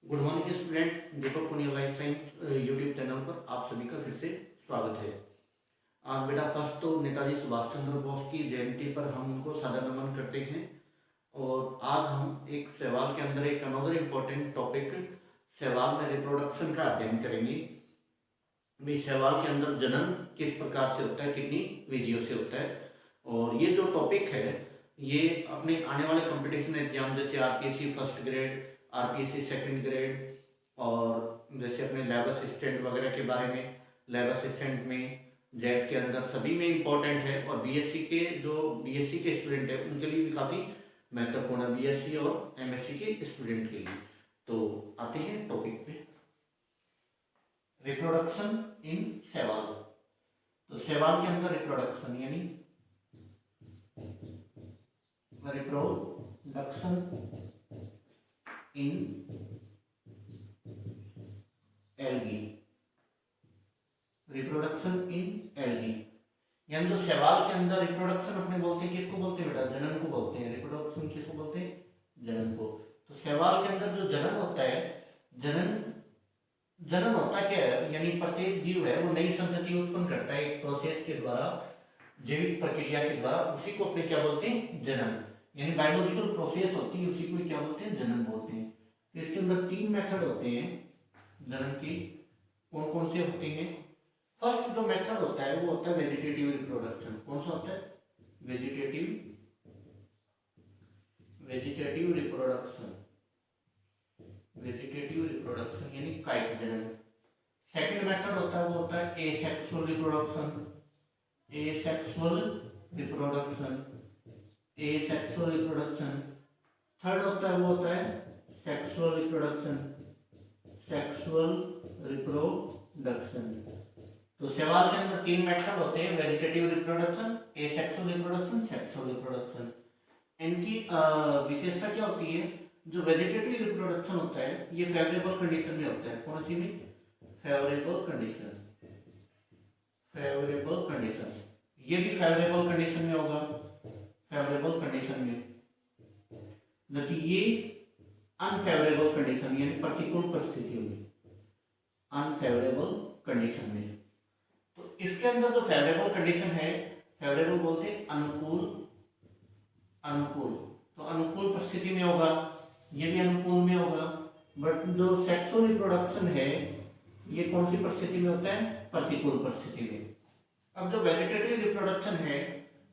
Good morning student. Deepak Punia life science YouTube channel पर आप सभी का फिर से स्वागत है। आज बेटा फर्स्ट तो नेताजी सुभाष चंद्र बोस की जयंती पर हम उनको सादर नमन करते हैं और आज हम एक सवाल के अंदर एक अनदर इम्पोर्टेंट टॉपिक सवाल में रिप्रोडक्शन का अध्ययन करेंगे। भी सवाल के अंदर जनन किस प्रकार से होता है, कितनी विधियों से होता है। और ये जो टॉपिक है ये अपने आने वाले कंपटीशन एग्जाम जैसे RPSC first grade, RPSC second grade और जैसे अपने लैब असिस्टेंट वगैरह के बारे में, लैब असिस्टेंट में जेड के अंदर सभी में इम्पोर्टेंट है। और बीएससी के जो बीएससी के स्टूडेंट है उनके लिए भी काफ़ी महत्वपूर्ण है, बीएससी और एमएससी के स्टूडेंट के लिए। तो आते हैं टॉपिक पे, रिप्रोडक्शन इन सवाल। तो सवाल के अंदर रिप्रोडक्शन यानी reproduction in algae, reproduction in algae यानी जो सवाल के अंदर रिप्रोडक्शन अपने बोलते हैं, किसको बोलते हैं बेटा? जनन को बोलते हैं। रिप्रोडक्शन किसको बोलते हैं? जनन को। तो सवाल के अंदर जो जनन होता है, जनन होता क्या है? यानी प्रत्येक जीव है वो नई संतति उत्पन्न करता है एक प्रोसेस के द्वारा, जैविक प्रक्रिया के द्वारा। उसी को अपने क्या बोलते हैं? जनन। यानी बायोलॉजिकल प्रोसेस होती है, उसी को क्या बोलते हैं? जनन बोलते हैं। तो इसके अंदर 3 मेथड होते हैं जनन की। कौन कौन से होते हैं? फर्स्ट जो मेथड होता है वो होता है वेजिटेटिव रिप्रोडक्शन। कौन सा होता है? वेजिटेटिव रिप्रोडक्शन, वेजिटेटिव रिप्रोडक्शन यानी कायिक जनन। सेकंड मेथड होता है वो होता है asexual reproduction, asexual reproduction, asexual reproduction. Third होता है वो होता है सेक्सुअल रिप्रोडक्शन, सेक्सुअल रिप्रोडक्शन। तो सवाल के अंदर 3 मेथड होते हैं, vegetative reproduction, asexual reproduction, sexual reproduction. इनकी विशेषता क्या होती है? जो वेजिटेटिव रिप्रोडक्शन होता है ये फेवरेबल कंडीशन में होता है। कौन सी में? Favourable condition, favourable condition. ये भी फेवरेबल कंडीशन में होगा, फेवरेबल कंडीशन में। जबकि ये अनफेवरेबल कंडीशन यानी प्रतिकूल परिस्थितियों में, अनफेवरेबल कंडीशन में। तो इसके अंदर जो फेवरेबल कंडीशन है, फेवरेबल बोलते हैं अनुकूल, अनुकूल। तो अनुकूल परिस्थिति में होगा, ये भी अनुकूल में होगा। बट जो सेक्सुअल रिप्रोडक्शन है ये कौन सी परिस्थिति में होता है? प्रतिकूल परिस्थिति में। अब जो वेजिटेटिव रिप्रोडक्शन है,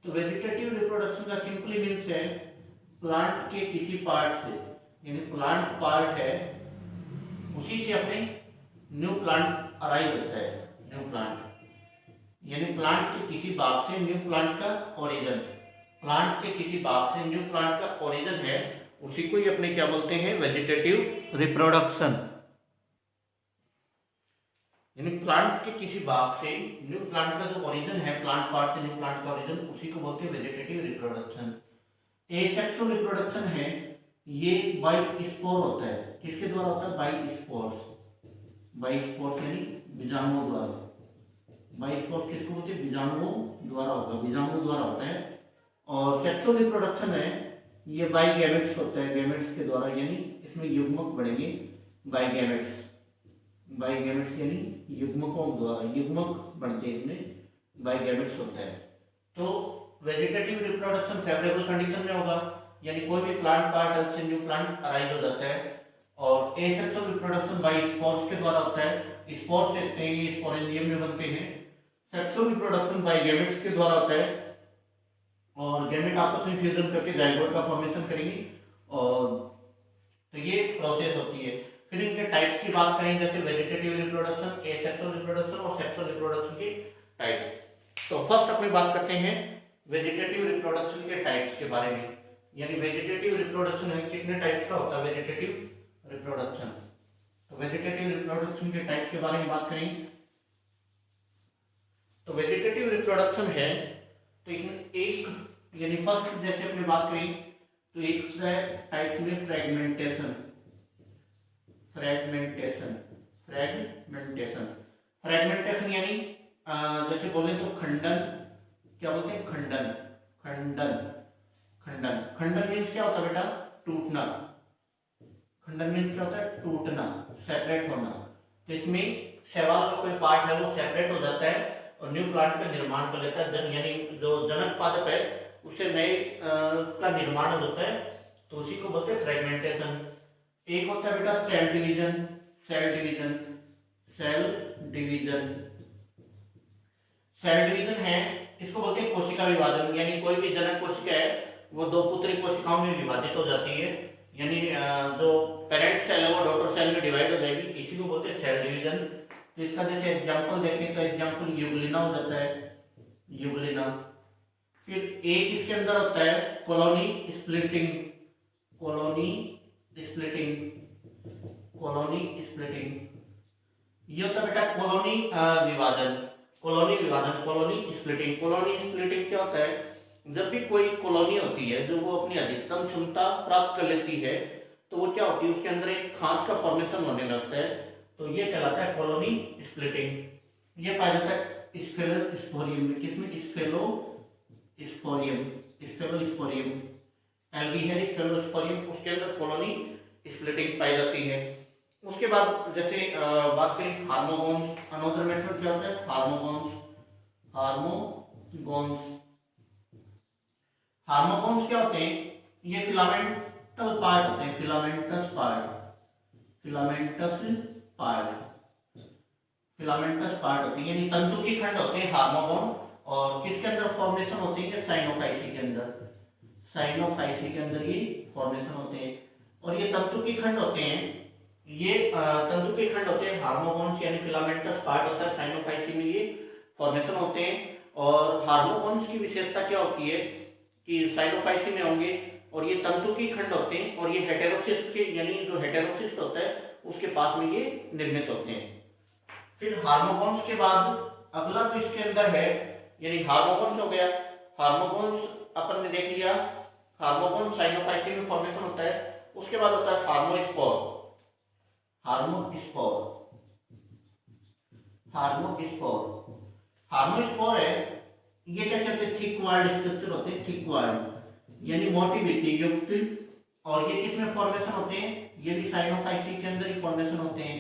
तो वेजिटेटिव रिप्रोडक्शन का सिंपली मीन्स है प्लांट के किसी पार्ट से, यानी प्लांट पार्ट है उसी से अपने न्यू प्लांट अराइव होता है। न्यू प्लांट यानी प्लांट के किसी भाग से न्यू प्लांट का ओरिजिन, प्लांट के किसी भाग से न्यू प्लांट का ओरिजिन है, उसी को ही अपने क्या बोलते हैं? Vegetative reproduction. यानी प्लांट के किसी भाग से न्यू प्लांट का जो ओरिजिन है, प्लांट पार्ट से न्यू प्लांट का ओरिजिन, उसी को बोलते हैं वेजिटेटिव रिप्रोडक्शन। एसेक्सुअल रिप्रोडक्शन है ये बाय स्पोर होता है। किसके द्वारा होता है? बाय स्पोर्स, बाय स्पोर्स यानी बीजाणुओं द्वारा। बाय स्पोर्स किसको बोलते हैं? बीजाणुओं द्वारा होगा, बीजाणुओं द्वारा होता है। और सेक्सुअल रिप्रोडक्शन है ये बाय गैमेट्स होता है, गैमेट्स के द्वारा, यानी इसमें युग्मक बढ़ेंगे, बाय गैमेट्स, बाय गैमेट्स यानी युग्मकों द्वारा, युग्मक बनते हैं इसमें, बाय गैमेट्स होता है। तो वेजिटेटिव रिप्रोडक्शन फेवरेबल कंडीशन में होगा, यानी कोई भी प्लांट पार्ट है उससे न्यू प्लांट अराइज हो जाता है। और एसेक्सुअल रिप्रोडक्शन बाय स्पोर्स के द्वारा होता है, स्पोर्स से ये स्पोरेंजियम में बनते हैं। सेक्सुअल रिप्रोडक्शन बाय गैमेट्स के द्वारा होता है और गैमेट आपस में फ्यूजन करके जाइगोट का फॉर्मेशन करेंगे। और तो ये प्रोसेस होती है। फिर इनके टाइप्स की बात करें, जैसे वेजिटेटिव रिप्रोडक्शन, एसेक्सुअल रिप्रोडक्शन और सेक्सुअल रिप्रोडक्शन की टाइप। तो फर्स्ट अपनी बात करते हैं वेजिटेटिव रिप्रोडक्शन के टाइप्स के बारे में। यानी वेजिटेटिव रिप्रोडक्शन है कितने टाइप्स का होता है? Vegetative reproduction. तो वेजिटेटिव रिप्रोडक्शन के टाइप के बारे में बात करें तो वेजिटेटिव रिप्रोडक्शन है तो इसमें एक, यानी फर्स्ट जैसे अपने बात करें तो एक टाइप में फ्रेगमेंटेशन, फ्रेगमेंटेशन, फ्रेगमेंटेशन, फ्रेगमेंटेशन यानी जैसे बोले तो खंडन, क्या बोलते हैं? खंडन, खंडन, खंडन। खंडन मीन्स क्या होता है बेटा? टूटना। खंडन मीन्स क्या होता है? टूटना, सेपरेट होना। तो इसमें शैवाल का कोई पार्ट है वो सेपरेट हो जाता है और न्यू प्लांट का निर्माण कर लेता है, यानी जो जनक पादप है उससे नए का निर्माण होता है, तो उसी को बोलते हैं फ्रेगमेंटेशन। एक होता है बेटा cell division, cell division, cell division, cell division है, इसको बोलते हैं कोशिका विभाजन, यानी कोई भी जनक कोशिका है वो दो पुत्री कोशिकाओं में विभाजित हो जाती है, यानी जो पेरेंट सेल है वो डॉटर सेल में डिवाइड हो जाएगी, इसी को बोलते हैं सेल डिवीजन। तो इसका जैसे एग्जांपल देखें तो एग्जांपल यूग्लिना हो जाता है, यूग्लिना। फिर एक इसके अंदर होता है colony splitting, colony splitting, colony splitting, ये होता है बेटा कॉलोनी विभाजन, कॉलोनी विभाजन, कॉलोनी स्प्लिटिंग। कॉलोनी स्प्लिटिंग क्या होता है? जब भी कोई कॉलोनी होती है जो वो अपनी अधिकतम क्षमता प्राप्त कर लेती है तो वो क्या होती है, उसके अंदर एक खांच का फॉर्मेशन होने लगता है, तो ये कहलाता है कॉलोनी स्प्लिटिंग। ये पाया जाता है स्फेलोस्पोरियम में, किसमें? स्फेलोस्पोरियम, स्फेलोस्पोरियम, एल्गी है स्फेलोस्पोरियम, उसके अंदर कॉलोनी स्प्लिटिंग पाई जाती है। उसके बाद जैसे बात करें हार्मोगोन्स, अनदर मेथड क्या होता है? हार्मोगोन्स, हार्मोगोन्स, हार्मोगोन्स क्या होते हैं? ये फिलामेंटल पार्ट होते हैं, filamentous part, filamentous part, filamentous part होते हैं, यानी तंतु की खंड होते हैं हार्मोगोन, और किसके अंदर फॉर्मेशन होते हैं? साइनोफाइसी के अंदर, साइनोफाइसी के अंदर ये फॉर्मेशन होते हैं, और ये तंतु की खंड होते हैं, ये तंतु के खंड होते हैं हार्मोगोन्स, यानी फिलामेंटस पार्ट होता है, साइनोफाइसी में ये फॉर्मेशन होते हैं। और हार्मोगोन्स की विशेषता क्या होती है कि साइनोफाइसी में होंगे और ये तंतु की खंड होते हैं, और ये हेटेरोसिस्ट के, यानी जो हेटेरोसिस्ट होता है उसके पास में ये निर्मित होते हैं। फिर हार्मोगोन्स के बाद अगला जो इसके अंदर है, यानी हार्मोगोन्स हो गया, हार्मोगोन्स अपन ने देख लिया, हार्मोगोन्स साइनोफाइसी में फॉर्मेशन होता है। उसके बाद होता है हार्मोस्पोर, हार्मोस्पोर, हार्मोस्पोर, हार्मोस्पोर है, ये कैसे होते हैं? थिक वाल्ड स्ट्रक्चर होते हैं, थिक वाल्ड, यानी मोटी भित्ति युक्त, और ये किसमें फॉर्मेशन होते हैं? ये भी साइनोफाइसी के अंदर ही फॉर्मेशन होते हैं,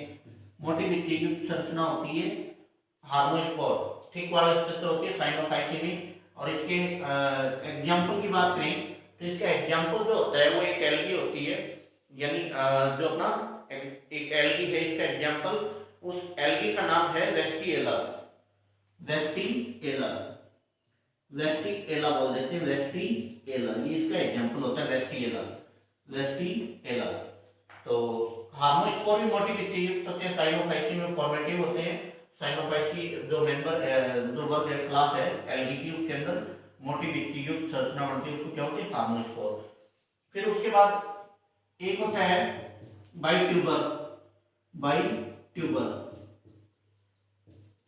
मोटी भित्ति युक्त संरचना होती है हार्मोस्पोर, थिक वाल्ड स्ट्रक्चर होती है साइनोफाइसी में। और इसके एग्जाम्पल की बात करें तो इसका एग्जाम्पल जो होता है वो एक एल्गी होती है, यानी जो अपना एक एल्गी है, इसका एग्जाम्पल, उस एल्गी का नाम है वेस्टिएला, वेस्टिएला, वेस्टिएला बोल देते हैं, वेस्टिएला, ये इसका एग्जाम्पल होता है वेस्टिएला, वेस्टिएला। तो हार्मोस्पोर भी मोटी भित्ति युक्त होते हैं, साइनोफाइसी में फॉर्मेटिव होते हैं, साइनोफाइसी जो मेंबर जो वर्ग क्लास है एल्गी की, उसके अंदर मोटी भित्ति युक्त संरचना बनती है, उसको क्या होती है? हार्मोस्पोर। फिर उसके बाद एक होता है बाइट्यूबर, बाइट्यूबर,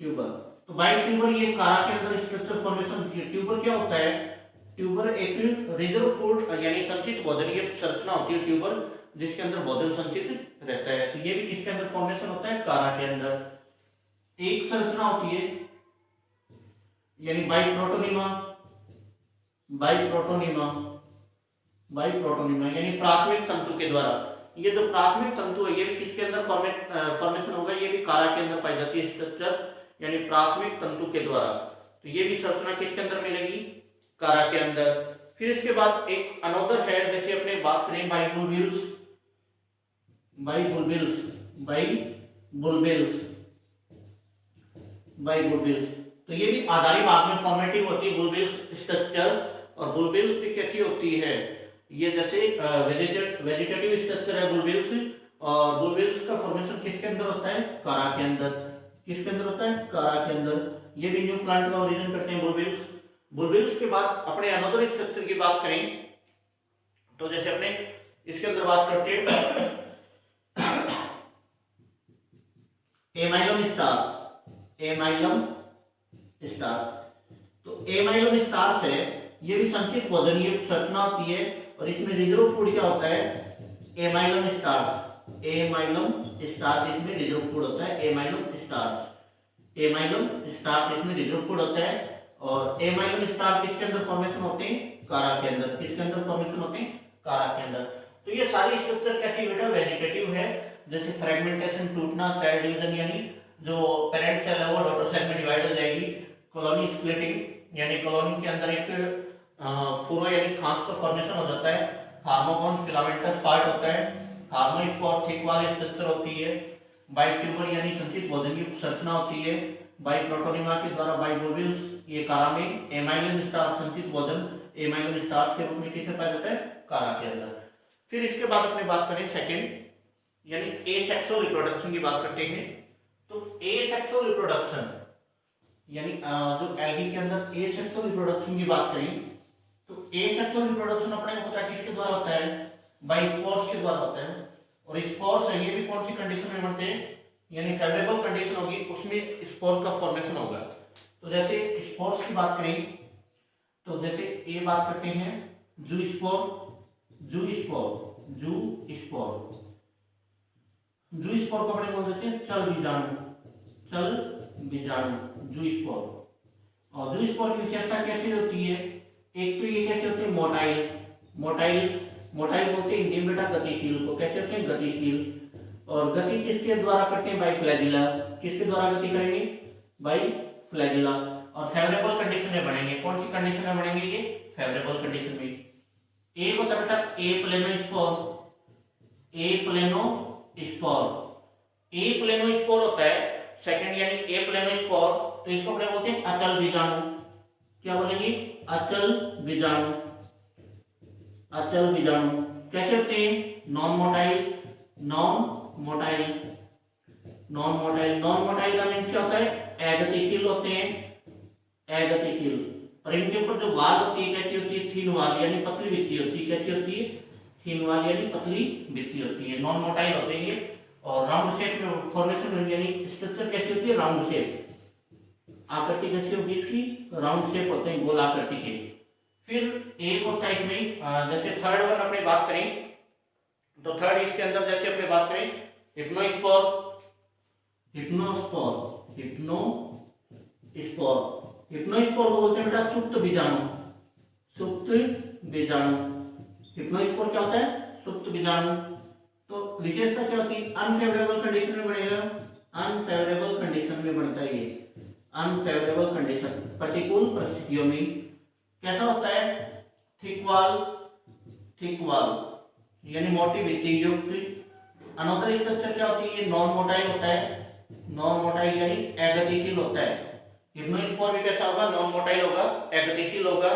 ट्यूबर। तो बाइट्यूबर ये कारा के अंदर स्ट्रक्चर फॉर्मेशन होती है। ट्यूबर क्या होता है? ट्यूबर एक रिजर्व फूड, यानी संचित भोजन, ये संरचना होती है ट्यूबर, जिसके अंदर भोजन संचित रहता है। तो ये भी किसके अंदर फॉर्मेशन होता है? कारा के अंदर। एक संरचना होती है यानी बाइप्रोटोनिमा, बाइप्रोटोनिमा, बाइप्रोटोनिमा, यानी प्राथमिक तंतु के द्वारा। ये जो प्राथमिक तंतु है ये भी किसके अंदर फॉर्मेशन होगा? ये भी कारा के अंदर पाई जाती है स्ट्रक्चर, यानी प्राथमिक तंतु के द्वारा। तो ये भी संरचना किसके अंदर मिलेगी? कारा के अंदर। फिर इसके बाद एक अनोदर है, जैसे अपने बात करें बाइबुल्बिल्स, बाइबुल्बिल्स, बाइबुल्बिल्स, बाइबुल्बिल्स। तो ये भी आधारी भाग में फॉर्मेटिव होती है बुल्बिल्स स्ट्रक्चर। और बुल्बिल्स भी कैसी होती है? ये जैसे वेजिटेटिव स्ट्रक्चर है बुल्बिल्स, और बुल्बिल्स का फॉर्मेशन किसके अंदर होता है? कारा के अंदर। किसके अंदर होता है? कारा के अंदर। ये भी न्यू प्लांट का ओरिजिन करते हैं बुल्बिल्स। बुल्बिल्स के बाद अपने अनदर स्ट्रक्चर की बात करें तो जैसे अपने इसके अंदर बात करते हैं एमाइलम स्टार, एमाइलम स्टार। तो एमाइलम स्टार से ये भी संचित भोजन युक्त संरचना होती है, और इसमें रिजर्व फूड क्या होता है? एमाइलम स्टार, एमाइलम स्टार इसमें रिजर्व फूड होता है, एमाइलम स्टार, एमाइलम स्टार इसमें रिजर्व फूड होता है। और एमाइलम स्टार किसके अंदर फॉर्मेशन होते हैं? कारा के अंदर। किसके अंदर फॉर्मेशन होते हैं? कारा के अंदर। तो ये सारी स्ट्रक्चर कैसी बेटा वेजिटेटिव है, जैसे फ्रेगमेंटेशन टूटना, सेल डिवीजन यानी जो पेरेंट सेल है वो डॉटर सेल में डिवाइड हो जाएगी, कॉलोनी स्प्लिटिंग यानी कॉलोनी के अंदर एक फुरो यानी खांच का फॉर्मेशन हो जाता है, हार्मोगोन फिलामेंटस पार्ट होता है, हार्मोस्पोर थिक वाले स्ट्रक्चर होती है, बाइट्यूबर यानी संचित भोजन युक्त संरचना होती है, बाइप्रोटोनिमा के द्वारा बाइबोबिल्स ये कारा में, एमाइलिन स्टार संचित भोजन एमाइलिन स्टार के रूप में किसे पाया जाता है, कारा के अंदर। फिर इसके बाद अपने बात करें सेकंड यानी एसेक्सुअल रिप्रोडक्शन की बात करते हैं। तो एसेक्सुअल रिप्रोडक्शन यानी जो एल्गी के अंदर एसेक्सुअल रिप्रोडक्शन की बात करें तो एसेक्सुअल रिप्रोडक्शन अपने को पता है किसके द्वारा होता है, बाय स्पोर्स के द्वारा होता है। और स्पोर्स है ये भी कौन सी कंडीशन में बनते हैं, यानी फेवरेबल कंडीशन होगी उसमें स्पोर का फॉर्मेशन होगा। तो जैसे स्पोर्स की बात करें तो जैसे ये बात करते हैं जूस्पोर, जूस्पोर, जूस्पोर, जूस्पोर को अपने बोल देते हैं चल बीजाणु, चल बीजाणु, जूस्पोर। और जूस्पोर की विशेषता कैसी होती है, एक तो ये कैसे होते हैं मोटाइल, मोटाइल, मोटाइल बोलते हैं हिंदी में बेटा गतिशील को, कैसे होते हैं गतिशील। और गति किसके द्वारा करते हैं, बाई फ्लैजिला, किसके द्वारा गति करेंगे, बाई फ्लैजिला। और फेवरेबल कंडीशन में बनेंगे, कौन सी कंडीशन में बनेंगे ये, फेवरेबल कंडीशन में। एक होता है बेटा ए प्लेनोस्पोर, ए प्लेनोस्पोर, ए प्लेनोस्पोर होता है सेकंड यानी ए प्लेनोस्पोर, तो इसको अपने बोलते हैं अचल बीजाणु, क्या बोलेंगे, अचल बीजाणु, अचल बीजाणु। कैसे होते हैं, non motile, non motile, non motile, non motile का मीन्स क्या होता है, अगतिशील होते हैं, अगतिशील। और इनके ऊपर जो वाल होती है कैसी होती है, थीन वाल यानी पतली भित्ति होती है, कैसी होती है, थीन वाल यानी पतली भित्ति होती है, नॉन मोटाइल होते हैं ये। और राउंड शेप में फॉर्मेशन यानी स्ट्रक्चर कैसी होती है, राउंड शेप, आकृति कैसी होगी इसकी, राउंड शेप होते हैं, गोल आकृति के। फिर एक होता है इसमें जैसे थर्ड वन अपने बात करें तो थर्ड इसके अंदर जैसे अपने बात करें हिप्नोस्पोर, हिप्नोस्पोर, हिप्नोस्पोर, हिप्नोस्पोर को बोलते हैं बेटा सुप्त बीजाणु, सुप्त बीजाणु। हिप्नोस्पोर क्या होता है, सुप्त बीजाणु। तो विशेषता क्या होती है, अनफेवरेबल कंडीशन में बनेगा, अनफेवरेबल कंडीशन में बनता है ये, अनफेवरेबल कंडीशन, प्रतिकूल परिस्थितियों में। कैसा होता है, थिक वाल, थिक वाल यानी मोटी भित्ति युक्त। अनोदर स्ट्रक्चर क्या होती है, नॉन मोटाइल होता है, नॉन मोटाइल यानी अगतिशील होता है। हिप्नोस्पोर भी कैसा होगा, नॉन मोटाइल होगा, अगतिशील होगा।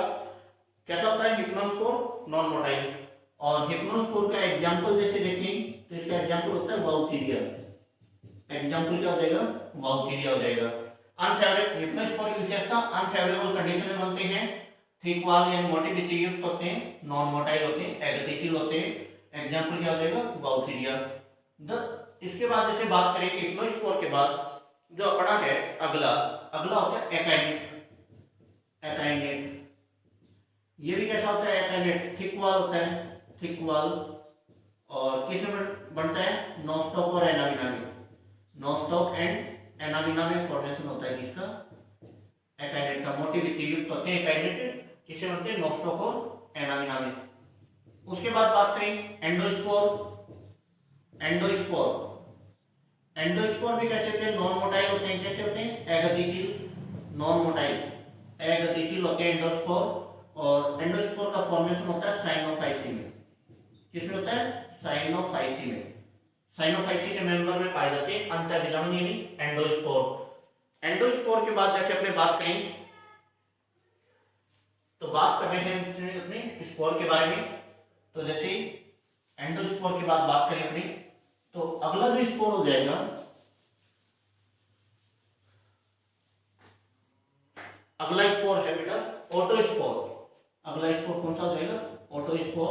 कैसा होता है हिप्नोस्पोर, नॉन मोटाइल। और हिप्नोस्पोर का एग्जांपल जैसे देखें तो इसका एग्जांपल होता है वाउचीरिया, एग्जांपल क्या हो जाएगा, वाउचीरिया हो जाएगा। अनफेवरेबल, हिप्नोस्पोर की विशेषता अनफेवरेबल कंडीशन में बनते हैं, थिक वाल यानी मोटी भित्ति युक्त होते हैं, नॉन मोटाइल होते हैं, अगतिशील होते हैं। एग्जांपल क्या हो जाएगा, वाउचीरिया। इसके बाद जैसे बात करें हिप्नोस्पोर के बाद जो अपना है अगला, अगला होता है एकाइनेट, एकाइनेट। ये भी कैसा होता है, एकाइनेट, थिक वाल होता है, थिक वाल। और किस में बनता है, नोस्टॉक और एनाविना में, नोस्टॉक एंड एनाविना में फॉर्मेशन होता है किसका, एकाइनेट का। मोटी भित्ति युक्त होते हैं एकाइनेट, किसे बनते हैं, नोस्टॉक और एनाविना में। उसके बाद बात करें एंडोस्पोर, एंडोस्पोर, एंडोस्पोर भी कैसे होते हैं, नॉन मोटाइल होते हैं, कैसे होते हैं, अगतिशील, नॉन मोटाइल, अगतिशील होते हैं एंडोस्पोर। और एंडोस्पोर का फॉर्मेशन होता है साइनोफाइसी में, किसमें होता है, साइनोफाइसी में, साइनोफाइसी के मेंबर में पाए जाते हैं अंतःबीजाणु यानी एंडोस्पोर। एंडोस्पोर के बाद जैसे अपने बात करें तो बात कर रहे हैं अपने स्पोर के बारे में। तो जैसे एंडोस्पोर के बाद बात करें अपनी, तो अगला जो स्पोर हो जाएगा, अगला स्पोर है बेटा ओटोस्पोर। अगला स्पोर कौन सा हो जाएगा, ओटोस्पोर,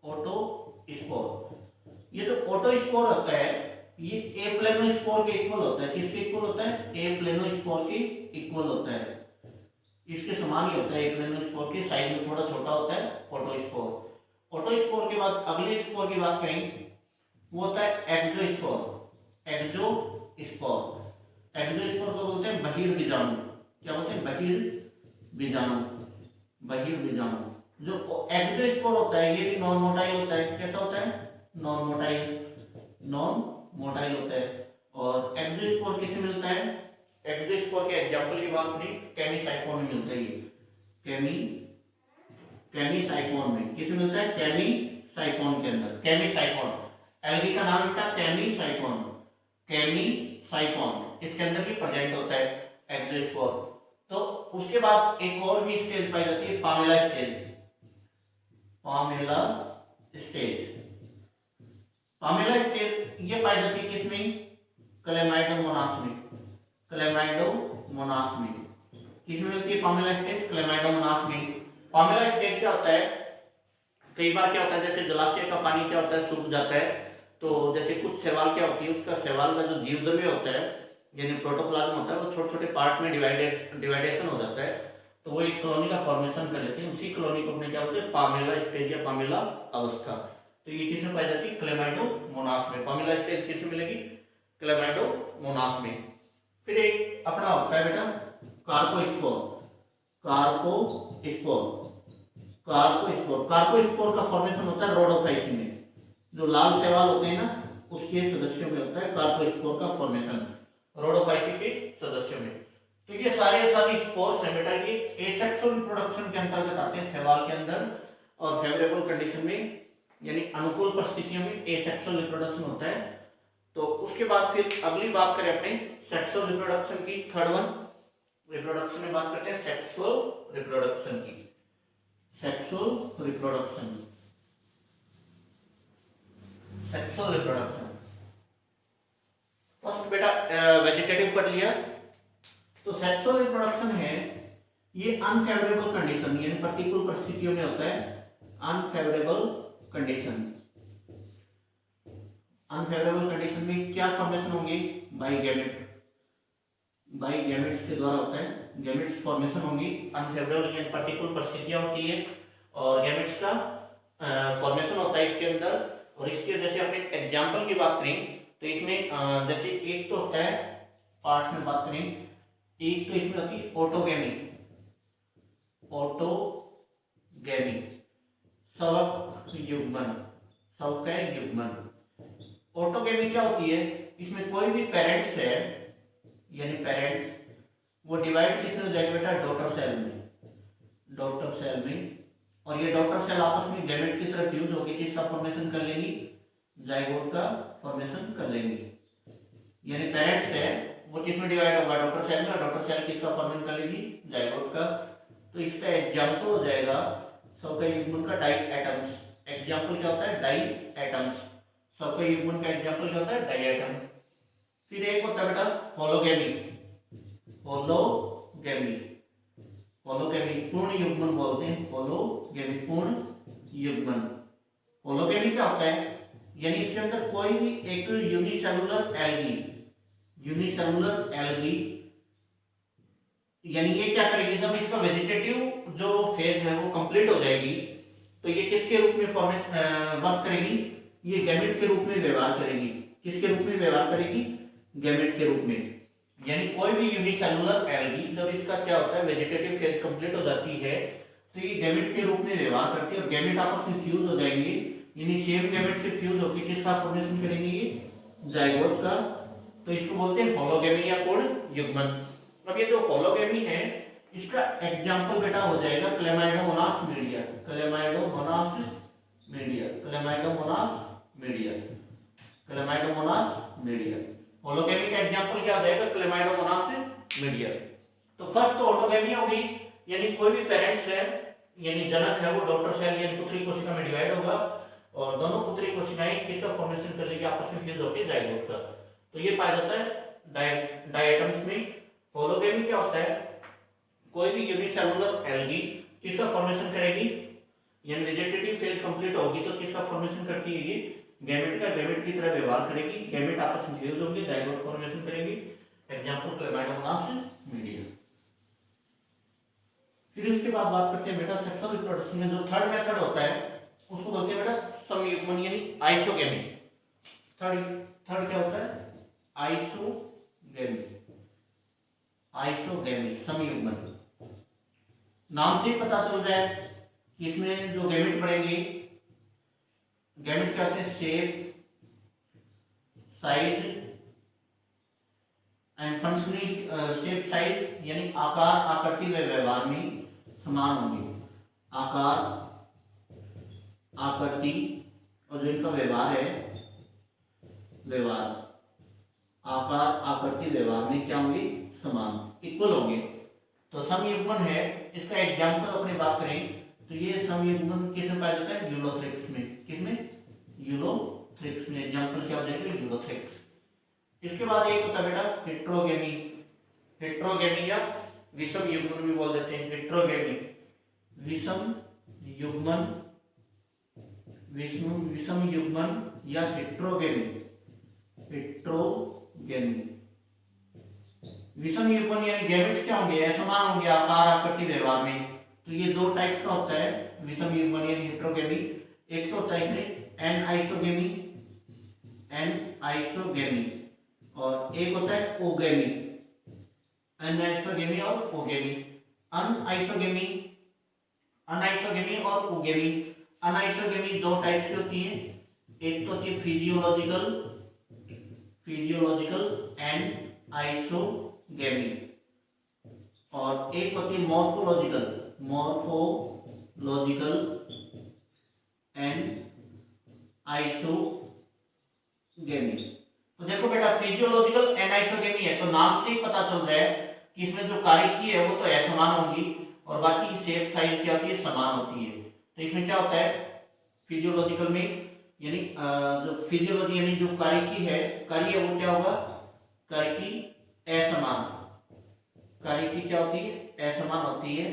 ओटोस्पोर। ये जो ओटोस्पोर होता है ये ए प्लेनोस्पोर के इक्वल होता है, किसके इक्वल होता है, ए प्लेनोस्पोर के इक्वल होता है, इसके समान ही होता है। ए प्लेनोस्पोर के साइज में थोड़ा छोटा होता है ओटोस्पोर। ओटोस्पोर के बाद अगले स्पोर की बात करें वो होता है एक्सोस्पोर, एक्सोस्पोर। एक्सोस्पोर को बोलते हैं बहिर्बीजाणु, क्या बोलते हैं, बहिर्बीजाणु, बहिर्बीजाणु। जो एक्सोस्पोर होता है ये भी नॉन मोटाइल होता है, कैसा होता है, नॉन मोटाइल, नॉन मोटाइल होता है। और एक्सोस्पोर किसे मिलता है? एक्सोस्पोर के एग्जांपल की बात करें, केमीसाइफोन में मिलता है ये। केमीसाइफोन में किसे मिलता है? केमीसाइफोन के अंदर। केमीसाइफोन, एल्गी का नाम बेटा केमीसाइफोन, केमीसाइफोन इसके अंदर भी प्रेजेंट होता है एक्सोस्पोर। तो उसके बाद एक और भी स्टेज पाई जाती है, Pamela stage. Pamela stage, Pamela stage ये पाई जाती है किसमें? क्लेमाइडोमोनास में। क्लेमाइडोमोनास में किसमें मिलती है पामेला स्टेज? क्लेमाइडोमोनास में। पामेला स्टेज क्या होता है? कई बार क्या होता है, जैसे जलाशय का पानी क्या होता है, सूख जाता है, तो जैसे कुछ शैवाल क्या होती है, उसका शैवाल का जो जीवद्रव्य होता है यानी प्रोटोप्लाज्म होता है, वो छोटे छोटे पार्ट में डिवाइडेशन हो जाता है, तो वो एक कॉलोनी का फॉर्मेशन कर लेते हैं। उसी कॉलोनी को अपने क्या बोलते हैं? पामेला स्टेज या पामेला अवस्था। तो ये किसमें पाई जाती है? क्लेमाइडोमोनास में। पामेला स्टेज किसमें मिलेगी? क्लेमाइडोमोनास में। फिर एक अपना होता है बेटा कार्पोस्पोर। कार्पोस्पोर का फॉर्मेशन होता है रोडोफाइसी में। जो लाल शैवाल होते हैं ना, उसके सदस्यों में होता है कार्पोस्पोर का फॉर्मेशन, रोडोफाइसी के सदस्यों में। तो ये सारे स्पोर्स हैं बेटा, ये एसेक्सुअल रिप्रोडक्शन के अंतर्गत आते हैं शैवाल के अंदर। और फेवरेबल कंडीशन में यानी अनुकूल परिस्थितियों में एसेक्सुअल रिप्रोडक्शन होता है। तो उसके बाद फिर अगली बात करें अपने सेक्सुअल रिप्रोडक्शन की, थर्ड वन रिप्रोडक्शन में बात करते हैं सेक्सुअल रिप्रोडक्शन की। Sexual reproduction, sexual reproduction first बेटा वेजिटेटिव पढ़ लिया। तो सेक्सुअल रिप्रोडक्शन है ये अनफेवरेबल कंडीशन यानी प्रतिकूल परिस्थितियों में होता है। अनफेवरेबल कंडीशन, अनफेवरेबल कंडीशन में क्या फॉर्मेशन होंगे? बाई गैमेट्स के द्वारा होता है। गैमेट्स फॉर्मेशन होंगी। अनफेवरेबल यानी प्रतिकूल परिस्थितियां होती है और गैमेट्स का फॉर्मेशन होता है इसके अंदर। और इसके जैसे अपने एग्जाम्पल की बात करें तो इसमें जैसे एक तो होता है पार्ट में बात करें, एक तो इसमें होती है ऑटोगेमी। ऑटोगेमी सवक युग्मन, सवक युग्मन। ऑटोगेमी क्या होती है? इसमें कोई भी पेरेंट्स है यानी पेरेंट्स, वो डिवाइड किसमें हो जाएगा बेटा? डॉटर सेल में, डॉटर सेल में। और ये डॉटर सेल आपस में गैमेट की तरफ फ्यूज होकर किसका फॉर्मेशन कर लेंगी? जाइगोट का फॉर्मेशन कर लेंगी। यानी पेरेंट्स है वो किसमें डिवाइड होगा? डॉटर सेल में। डॉटर सेल किसका फॉर्मेशन कर लेगी? जाइगोट का। तो इसका एग्जाम्पल हो जाएगा सबका युग्मन का डाई एटम्स। एग्जाम्पल क्या होता है? Di atoms. सबका युग्मन का एग्जाम्पल क्या होता है? Di atom. फिर एक होता है बेटा होलोगेमी। होलोगेमी, होलोगेमी पूर्ण युग्मन बोलते हैं। होलोगेमी पूर्ण युग्मन। होलोगेमी क्या होता है? यानी इसके अंदर कोई भी एक यूनिसेलुलर एल्गी, यूनिसेलुलर एल्गी यानी ये क्या करेगी? जब इसका वेजिटेटिव जो फेज है वो कंप्लीट हो जाएगी तो ये किसके रूप में वर्क करेगी? ये गैमेट के रूप में व्यवहार करेगी। किसके रूप में व्यवहार करेगी? गैमेट के रूप में। यानी कोई भी यूनिसेलुलर एल्गी जब इसका क्या होता है वेजिटेटिव फेज कंप्लीट हो जाती है तो ये गैमेट के रूप में व्यवहार करती है और गैमेट आपस में फ्यूज हो जाएंगे। यानी सेम गैमेट से फ्यूज होकर किसका फॉर्मेशन करेंगे? ये जाइगोट का। तो इसको बोलते हैं होलोगेमी या पूर्ण युग्मन। अब ये जो होलोगेमी है इसका एग्जाम्पल बेटा हो जाएगा Chlamydomonas media. Chlamydomonas media, Chlamydomonas media, Chlamydomonas media. Hologamy का एग्जांपल क्या हो जाएगा? Chlamydomonas media. तो फर्स्ट तो ऑटोगेमी होगी यानी कोई भी पेरेंट्स है यानी जनक है वो डॉटर सेल यानी पुत्री कोशिका में डिवाइड होगा और दोनों पुत्री कोशिकाएं किसका फॉर्मेशन कर लेगी? आपस में फ्यूज होकर जाइगोट का। तो ये पाया जाता है डायटम्स में। होलोगेमी क्या होता है? कोई भी यूनिसेलुलर एल्गी किसका फॉर्मेशन करेगी? यानी वेजिटेटिव फेज कंप्लीट होगी तो किसका फॉर्मेशन करती है? ये गैमेट का। गैमेट की तरह व्यवहार करेगी। गैमेट आपस में फ्यूज होंगे, जाइगोट फॉर्मेशन करेंगे। Example Chlamydomonas media. फिर उसके बाद बात करते हैं बेटा सेक्सुअल रिप्रोडक्शन में जो थर्ड मेथड होता है उसको बोलते हैं बेटा समयुग्मन यानी आइसोगेमी। थर्ड क्या होता है? आइसोगेमी, आइसोगेमी समयुग्मन। नाम से ही पता चल रहा है कि इसमें जो गैमेट बढ़ेंगे गैमेट क्या होते हैं? Shape, size and functional. Shape size यानी आकार, आकृति व व्यवहार में समान होंगे। आकार, आकृति और जो इनका व्यवहार है, व्यवहार, आकार, आकृति, व्यवहार में क्या होंगे? समान, इक्वल होंगे। तो समयुग्मन है, इसका एग्जाम्पल अपनी बात करें तो ये समयुग्मन किसमें पाया जाता है? यूलोथ्रिक्स में। किसमें? यूलोथ्रिक्स में। एग्जाम्पल क्या हो जाएगा? यूलोथ्रिक्स। इसके बाद एक होता है बेटा हेट्रोगेमी। हेट्रोगेमी या विषम युग्मन भी बोल देते हैं। हेट्रोगेमी, विषम युग्मन, विषम युग्मन या हेट्रोगेमी। हेट्रोगेमी, विषम युग्मन यानी गैमेट्स क्या होंगे? असमान होंगे आकार, आकृति, व्यवहार में। तो ये दो टाइप्स का होता है विषम युग्मन यानी हेट्रोगेमी। एक तो होता है इसमें एनआइसोगेमी, एनआइसोगेमी, और एक होता है ओगेमी। अनआइसोगेमी और ओगेमी। अनआइसोगेमी, अनआइसोगेमी और ओगेमी। अनआइसोगेमी दो टाइप्स की होती है। एक तो होती है फिजियोलॉजिकल, फिजियोलॉजिकल एंड आइसोगेमी, और एक होती है मॉर्फोलॉजिकल, मॉर्फोलॉजिकल एंड आइसोगेमी। तो देखो बेटा फिजियोलॉजिकल एनाइसोगेमी है तो नाम से ही पता चल रहा है कि इसमें जो कारिकी है वो तो असमान होगी और बाकी शेप साइज क्या होती है? समान होती है। तो इसमें क्या होता है फिजियोलॉजिकल में, यानी जो फिजियोलॉजी यानी जो कारिकी है, कार्य वो क्या होगा? कारिकी असमान। कारिकी क्या होती है? असमान होती है।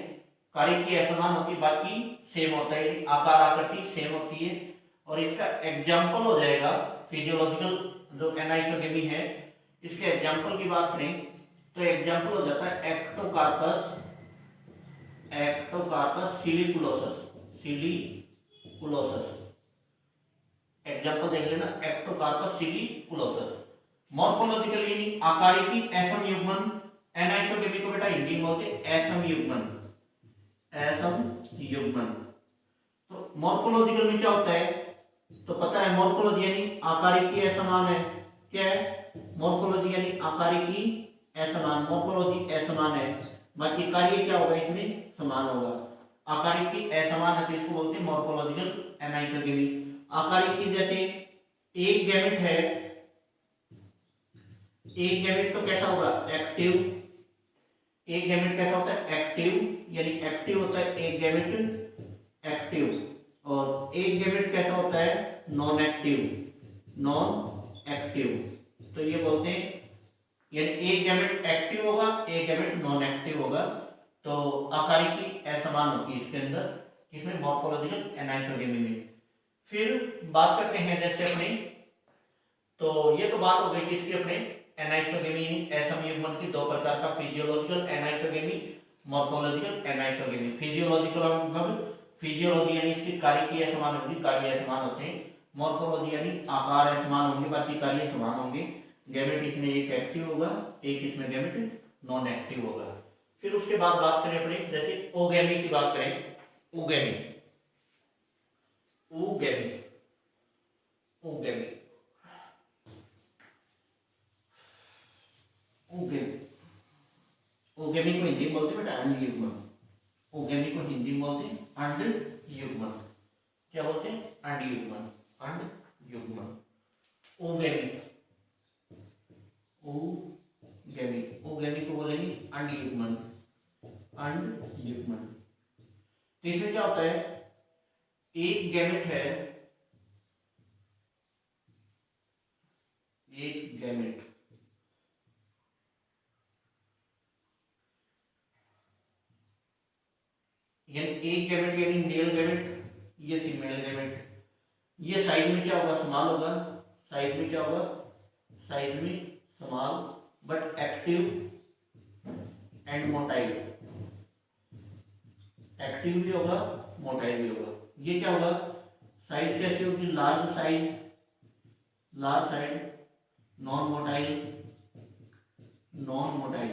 कारिकी असमान होती है, बाकी सेम होता है, आकार, आकृति सेम होती है। और इसका एग्जाम्पल हो जाएगा फिजियोलॉजिकल जो एनाइसोगेमी है, इसके एग्जाम्पल की बात करें तो एग्जाम्पल हो जाता है एक्टोकार्पस, एक्टोकार्पस सिलिकुलोसस, सिलिकुलोसस। एग्जाम्पल देख लेना, एक्टोकार्पस सिलिकुलोसस। मॉर्फोलॉजिकल यानी आकारिकी असम युग्मन। एनाइसोगेमी को बेटा हिंदी में बोलते हैं असम युग्मन, असम युग्मन। तो मॉर्फोलॉजिकल में क्या होता है? तो पता है मॉर्फोलॉजी यानी आकारिकी असमान है। क्या है? मॉर्फोलॉजी यानी आकारिकी असमान, मॉर्फोलॉजी असमान है, बाकी कार्य क्या होगा? इसमें समान होगा। आकारिकी असमान है तो इसको बोलते हैं मॉर्फोलॉजिकल एनाइसोगेमी। आकारिकी जैसे एक गैमेट है, एक गैमेट तो कैसा होगा? एक्टिव। एक गैमेट कैसा होता है? एक्टिव, यानी एक्टिव होता है एक गैमेट एक्टिव, और एक गैमेट कैसा होता है? Non active, non active. तो ये बोलते हैं यानी एक गैमेट एक्टिव होगा, एक गैमेट नॉन एक्टिव होगा। तो आकारिकी असमान होती है इसके अंदर, इसमें मॉर्फोलॉजिकल एनाइसोगेमी में। फिर बात करते हैं जैसे अपने, तो ये तो बात हो गई कि इसकी अपने एनाइसोगेमी असम युग्मन की दो प्रकार का, physiological anisogamy, morphological anisogamy. Physiological मतलब फिजियोलॉजी यानी इसकी कारिकी असमान होगी, कार्य असमान होते हैं। मॉर्फोलॉजी यानी आकार असमान होंगे, बाकी कार्य समान होंगे। गैमेट इसमें एक एक्टिव होगा, एक इसमें गैमेट नॉन एक्टिव होगा। फिर उसके बाद बात करें अपने जैसे ओगेमी की बात करें, oogamy, oogamy, oogamy, oogamy, oogamy को हिंदी में बोलते हैं बेटा अंड युग्मन। ओगेमी को हिंदी में बोलते हैं अंड युग्मन। क्या बोलते हैं? अंड युग्मन, अंड युग्मन। ओगेमी, ओगेमी, ओगेमी को बोलेंगे अंड युग्मन, अंड युग्मन। तो इसमें क्या होता है? एक गैमेट है, एक गैमेट, यानी एक गैमेट यानी मेल गैमेट, ये फीमेल गैमेट। ये साइज में क्या होगा? स्मॉल होगा। साइज में क्या होगा? साइज में small, but active and motile. Active भी होगा, मोटाइल भी होगा। ये क्या होगा? साइज कैसी होगी? Large size, large size, non motile, non motile.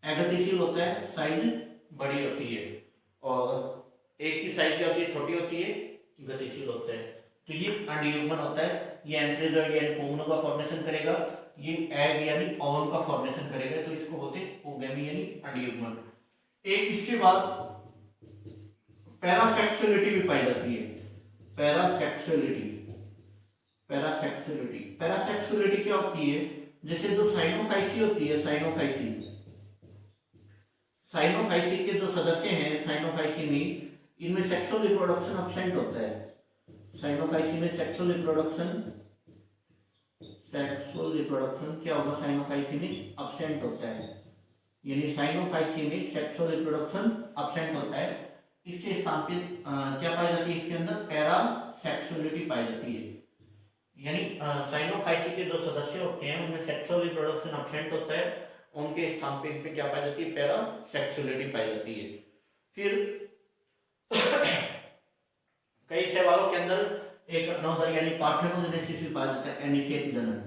एगतिशील होता है, साइज बड़ी होती है, और एक की साइज क्या होती है? छोटी होती है, गतिशील होता है। तो ये अंडयुग्मन होता है। ये एंथ्रेजॉइड यानी पुंगनों का फॉर्मेशन करेगा, ये एग यानी ओवन का फॉर्मेशन करेगा, तो इसको बोलते हैं ओगेमी यानी अंडयुग्मन। एक इसके बाद पैरासेक्सुअलिटी भी पाई जाती है। पैरासेक्सुअलिटी, पैरासेक्सुअलिटी, पैरासेक्सुअलिटी क्या होती है? जैसे जो साइनोफाइसी होती है, साइनोफाइसी, साइनोफाइसी के जो सदस्य हैं साइनोफाइसी में, इनमें सेक्सुअल रिप्रोडक्शन अब्सेंट होता है। साइनोफाइसी में सेक्सुअल रिप्रोडक्शन, सेक्सुअल रिप्रोडक्शन क्या होगा? साइनोफाइसी में अब्सेंट होता है, यानी साइनोफाइसी में सेक्सुअल रिप्रोडक्शन अब्सेंट होता है। इसके स्थान पे क्या पाई जाती है? इसके अंदर पैरासेक्सुअलिटी पाई जाती है, यानी साइनोफाइसी के जो सदस्य होते हैं उनमें सेक्सुअल रिप्रोडक्शन अब्सेंट होता है, उनके स्थान पे इन पे क्या पाई जाती है? पैरासेक्सुअलिटी पाई जाती है। फिर कई सवालों के अंदर एक अनोदर यानी पार्थेनोजेनेसिस भी पाया जाता है, एनिषेक जनन।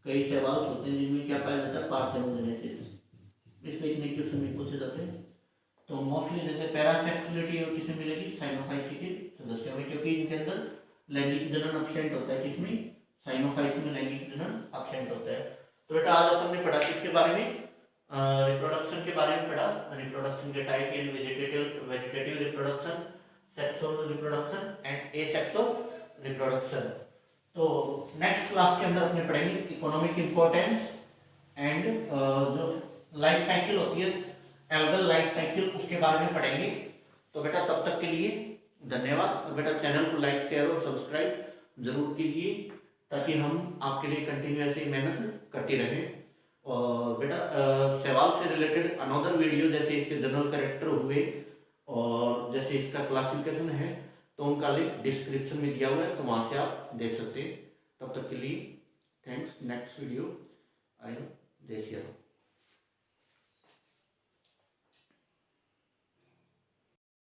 कई सवाल होते हैं जिनमें क्या पाया जाता है? पार्थेनोजेनेसिस। इसमें इतने क्वेश्चन में पूछे जाते हैं। तो मोस्टली जैसे पैरासेक्सुअलिटी किसे मिलेगी? साइनोफाइसी के सदस्यों में, क्योंकि इनके अंदर लैंगिक जनन अब्सेंट होता है। किसमें? साइनोफाइसी में लैंगिक जनन अब्सेंट होता है। तो बेटा आज अपन ने पढ़ा किसके बारे में? रिप्रोडक्शन के बारे में पढ़ा। रिप्रोडक्शन के टाइप यानी vegetative reproduction, sexual reproduction and asexual reproduction. तो नेक्स्ट क्लास के अंदर अपने पढ़ेंगे इकोनॉमिक इंपॉर्टेंस एंड जो लाइफ साइकिल होती है, एल्गल लाइफ साइकिल, उसके बारे में पढ़ेंगे। तो बेटा तब तक के लिए धन्यवाद। और बेटा चैनल को लाइक, शेयर और सब्सक्राइब जरूर कीजिए, ताकि हम आपके लिए कंटिन्यू ऐसे मेहनत करती रहें। और बेटा सवाल से रिलेटेड अनदर वीडियो, जैसे इसके जनरल कैरेक्टर हुए और जैसे इसका क्लासिफिकेशन है, तो उनका लिंक डिस्क्रिप्शन में दिया हुआ है, तो वहाँ से आप देख सकते हैं। तब तक के लिए थैंक्स। नेक्स्ट वीडियो आई जय श्री राम।